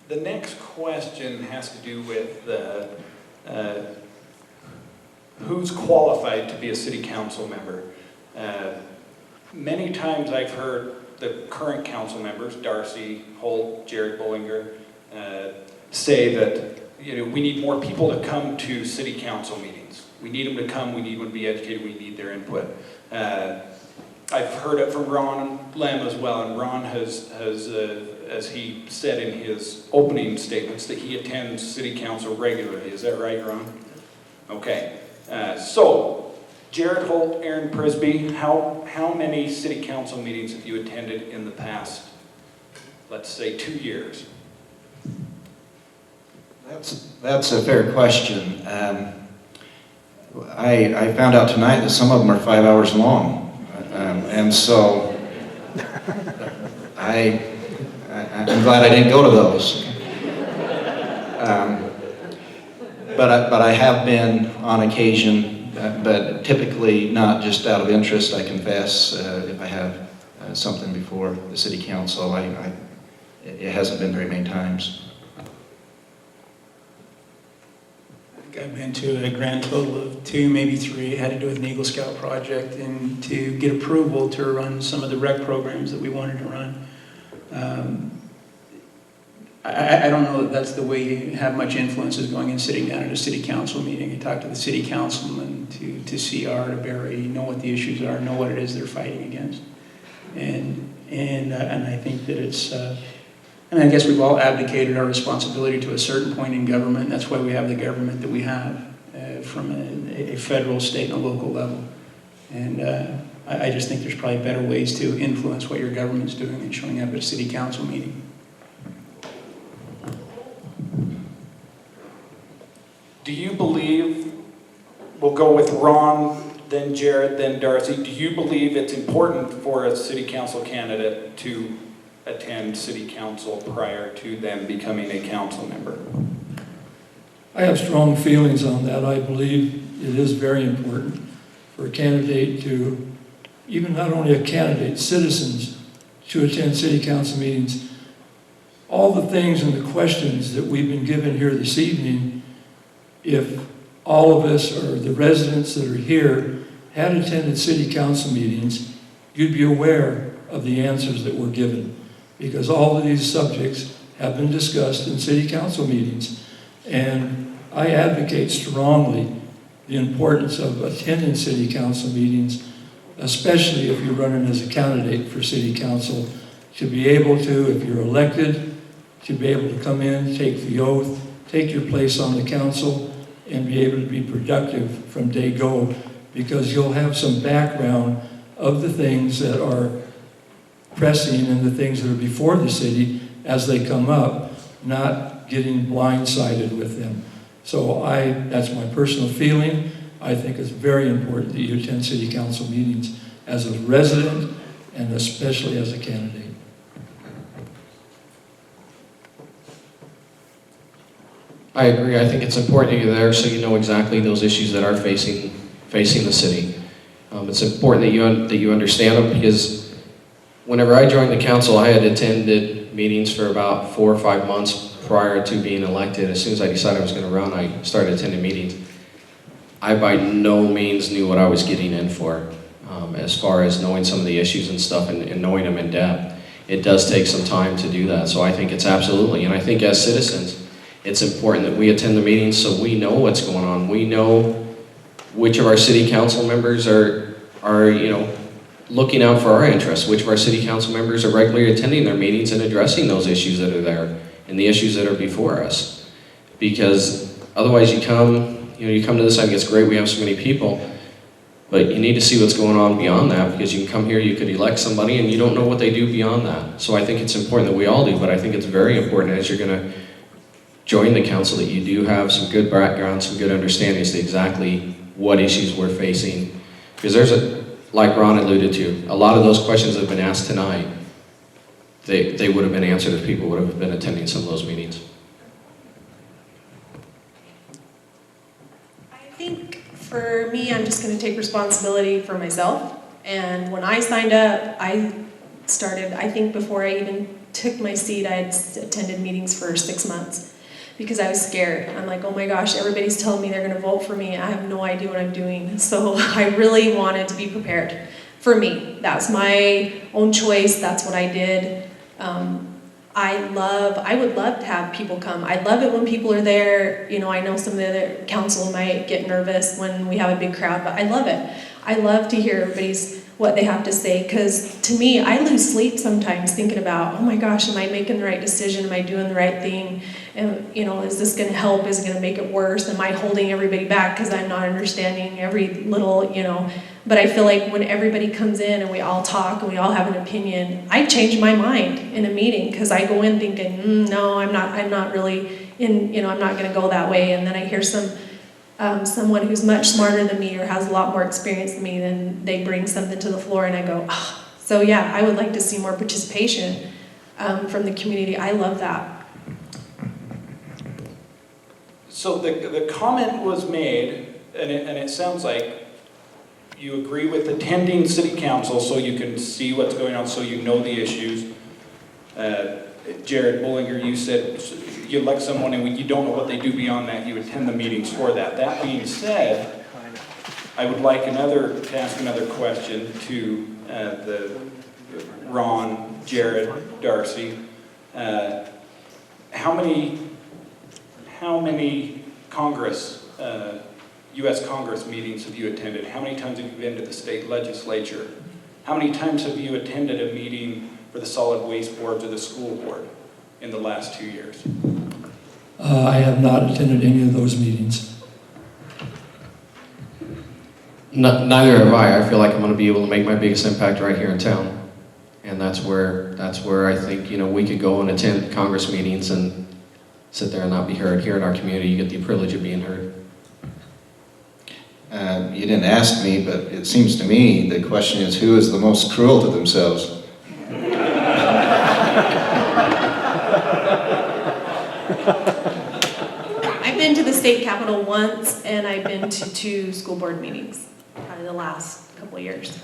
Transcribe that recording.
The next question has to do with who's qualified to be a city council member. Many times I've heard the current council members, Darcy, Holt, Jared Bollinger, say that we need more people to come to city council meetings. We need them to come, we need them to be educated, we need their input. I've heard it from Ron Lem as well, and Ron has as he said in his opening statements, that he attends city council regularly. Is that right, Ron? Okay. So, Jared, Holt, Aaron Prisby, how many city council meetings have you attended in the past, let's say, 2 years? That's a fair question. I found out tonight that some of them are 5 hours long. And so I'm glad I didn't go to those. But I have been on occasion, but typically not just out of interest, I confess. If I have something before the city council, it hasn't been very many times. I've been to a grand total of 2, maybe 3. It had to do with an Eagle Scout project and to get approval to run some of the rec programs that we wanted to run. I don't know that that's the way you have much influence, is going and sitting down at a city council meeting and talk to the city councilman, to CR, to Barry, know what the issues are, know what it is they're fighting against. And I think that it's, and I guess we've all abdicated our responsibility to a certain point in government. That's why we have the government that we have, from a federal, state, and a local level. And I just think there's probably better ways to influence what your government's doing than showing up at a city council meeting. Do you believe, we'll go with Ron, then Jared, then Darcy, do you believe it's important for a city council candidate to attend city council prior to them becoming a council member? I have strong feelings on that. I believe it is very important for a candidate to, even not only a candidate, citizens, to attend city council meetings. All the things and the questions that we've been given here this evening, if all of us or the residents that are here had attended city council meetings, you'd be aware of the answers that were given, because all of these subjects have been discussed in city council meetings. And I advocate strongly the importance of attending city council meetings, especially if you're running as a candidate for city council, to be able to, if you're elected, to be able to come in, take the oath, take your place on the council, and be able to be productive from day go, because you'll have some background of the things that are pressing and the things that are before the city as they come up, not getting blindsided with them. So that's my personal feeling. I think it's very important that you attend city council meetings as a resident and especially as a candidate. I agree. I think it's important that you're there so you know exactly those issues that are facing the city. It's important that you understand them, because whenever I joined the council, I had attended meetings for about 4 or 5 months prior to being elected. As soon as I decided I was going to run, I started attending meetings. I by no means knew what I was getting in for, as far as knowing some of the issues and stuff and knowing them in depth. It does take some time to do that, so I think it's absolutely, and I think as citizens, it's important that we attend the meetings so we know what's going on. We know which of our city council members are looking out for our interests, which of our city council members are regularly attending their meetings and addressing those issues that are there and the issues that are before us. Because otherwise you come to this side, it's great, we have so many people, but you need to see what's going on beyond that, because you can come here, you could elect somebody and you don't know what they do beyond that. So I think it's important that we all do, but I think it's very important as you're going to join the council that you do have some good background, some good understanding as to exactly what issues we're facing. Because like Ron alluded to, a lot of those questions that have been asked tonight, they would have been answered if people would have been attending some of those meetings. I think for me, I'm just going to take responsibility for myself. And when I signed up, I started, I think before I even took my seat, I had attended meetings for 6 months because I was scared. I'm like, oh my gosh, everybody's telling me they're gonna vote for me. I have no idea what I'm doing. So I really wanted to be prepared for me. That's my own choice. That's what I did. I would love to have people come. I love it when people are there. You know, I know some of the other council might get nervous when we have a big crowd, but I love it. I love to hear what they have to say, because to me, I lose sleep sometimes thinking about, oh my gosh, am I making the right decision? Am I doing the right thing? And, you know, is this gonna help? Is it gonna make it worse? Am I holding everybody back because I'm not understanding every little, you know? But I feel like when everybody comes in and we all talk and we all have an opinion, I change my mind in a meeting, because I go in thinking, no, I'm not really in, you know, I'm not gonna go that way. And then I hear someone who's much smarter than me or has a lot more experience than me, then they bring something to the floor and I go, oh. So yeah, I would like to see more participation from the community. I love that. So the comment was made, and it sounds like you agree with attending city council so you can see what's going on, so you know the issues. Jared Bullinger, you said you elect someone and you don't know what they do beyond that, you attend the meetings for that. That being said, I would like to ask another question to the Ron, Jared, Darcy. How many Congress, U.S. Congress meetings have you attended? How many times have you been to the state legislature? How many times have you attended a meeting for the solid waste board or the school board in the last 2 years? I have not attended any of those meetings. Neither have I. I feel like I'm going to be able to make my biggest impact right here in town. And that's where I think, you know, we could go and attend Congress meetings and sit there and not be heard. Here in our community, you get the privilege of being heard. You didn't ask me, but it seems to me the question is, who is the most cruel to themselves? I've been to the state capitol once, and I've been to 2 school board meetings in the last couple of years.